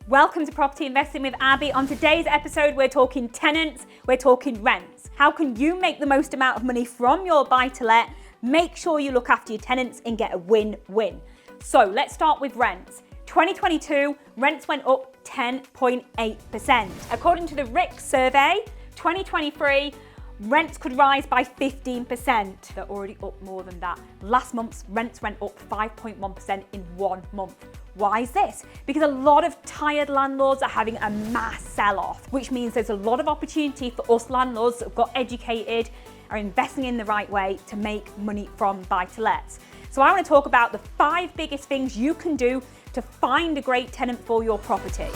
Welcome to Property Investing with Abby. On today's episode, we're talking tenants, we're talking rents. How can you make the most amount of money from your buy-to-let? Make sure you look after your tenants and get a win-win. So let's start with rents. 2022, rents went up 10.8%. According to the RIC survey, 2023, rents could rise by 15%. They're already up more than that. Last month's rents went up 5.1% in 1 month. Why is this? Because a lot of tired landlords are having a mass sell-off, which means there's a lot of opportunity for us landlords that have got educated, are investing in the right way to make money from buy-to-lets. So I want to talk about the 5 biggest things you can do to find a great tenant for your property.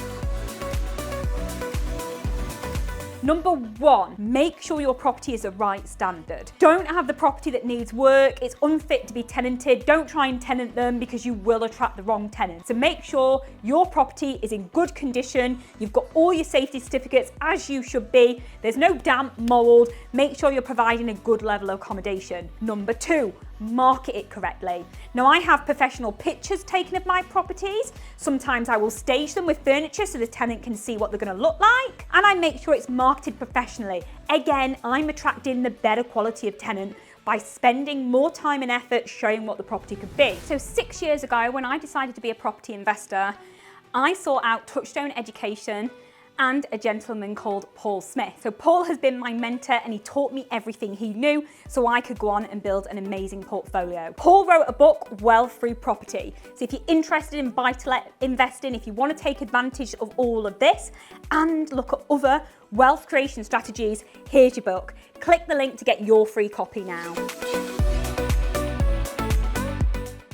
Number 1, make sure your property is the right standard. Don't have the property that needs work, it's unfit to be tenanted. Don't try and tenant them because you will attract the wrong tenant. So make sure your property is in good condition, you've got all your safety certificates as you should be, there's no damp, mold, make sure you're providing a good level of accommodation. Number 2, market it correctly. Now I have professional pictures taken of my properties. Sometimes I will stage them with furniture so the tenant can see what they're going to look like, and I make sure it's marketed professionally. Again, I'm attracting the better quality of tenant by spending more time and effort showing what the property could be. So 6 years ago, when I decided to be a property investor, I sought out Touchstone education and a gentleman called Paul Smith. So Paul has been my mentor and he taught me everything he knew so I could go on and build an amazing portfolio. Paul wrote a book, Wealth Through Property. So if you're interested in buy-to-let investing, if you want to take advantage of all of this and look at other wealth creation strategies, here's your book. Click the link to get your free copy now.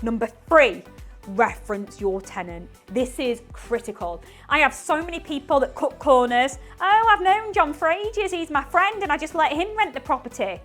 Number 3, reference your tenant. This is critical. I have so many people that cut corners. Oh, I've known John for ages, he's my friend and I just let him rent the property.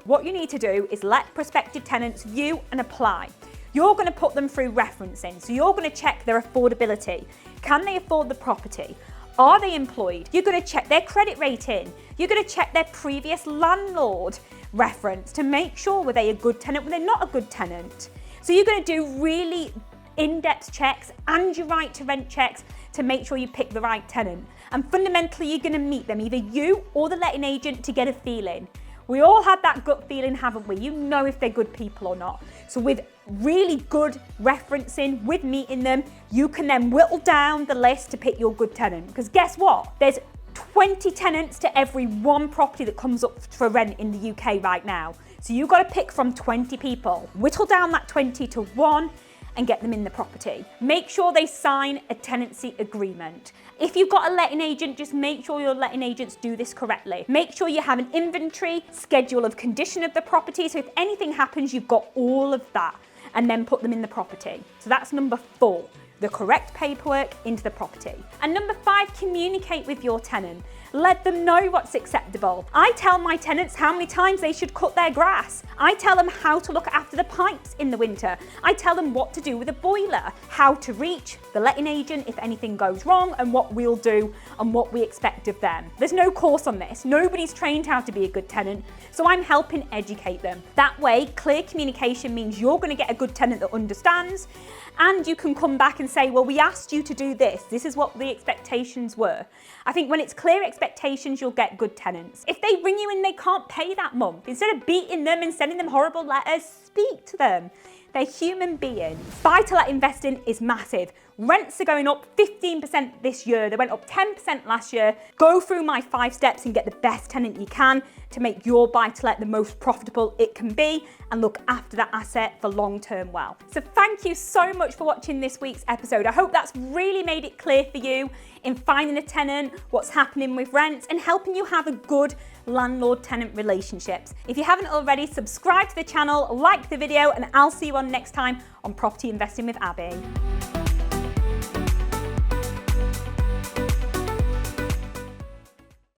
What you need to do is let prospective tenants view and apply. You're going to put them through referencing, so you're going to check their affordability. Can they afford the property? Are they employed? You're going to check their credit rating. You're going to check their previous landlord reference to make sure were they a good tenant, were they not a good tenant. So you're going to do really in-depth checks and your right to rent checks to make sure you pick the right tenant. And fundamentally, you're going to meet them, either you or the letting agent, to get a feeling. We all had that gut feeling, haven't we? You know if they're good people or not. So with really good referencing, with meeting them, you can then whittle down the list to pick your good tenant. Because guess what? There's 20 tenants to every 1 property that comes up for rent in the UK right now. So you've got to pick from 20 people, whittle down that 20 to 1 and get them in the property. Make sure they sign a tenancy agreement. If you've got a letting agent, just make sure your letting agents do this correctly. Make sure you have an inventory, schedule of condition of the property, so if anything happens, you've got all of that, and then put them in the property. So that's number 4. The correct paperwork into the property. And number 5, communicate with your tenant. Let them know what's acceptable. I tell my tenants how many times they should cut their grass. I tell them how to look after the pipes in the winter. I tell them what to do with a boiler, how to reach the letting agent if anything goes wrong, and what we'll do and what we expect of them. There's no course on this. Nobody's trained how to be a good tenant, so I'm helping educate them. That way, clear communication means you're going to get a good tenant that understands, and you can come back and say, well, we asked you to do this. This is what the expectations were. I think when it's clear expectations, you'll get good tenants. If they ring you and they can't pay that month, instead of beating them and sending them horrible letters, speak to them. They're human beings. Buy-to-let investing is massive. Rents are going up 15% this year. They went up 10% last year. Go through my 5 steps and get the best tenant you can to make your buy-to-let the most profitable it can be and look after that asset for long-term wealth. So thank you so much for watching this week's episode. I hope that's really made it clear for you in finding a tenant, what's happening with rents, and helping you have a good landlord-tenant relationships. If you haven't already, subscribe to the channel, like the video, and I'll see you on next time on Property Investing with Abby.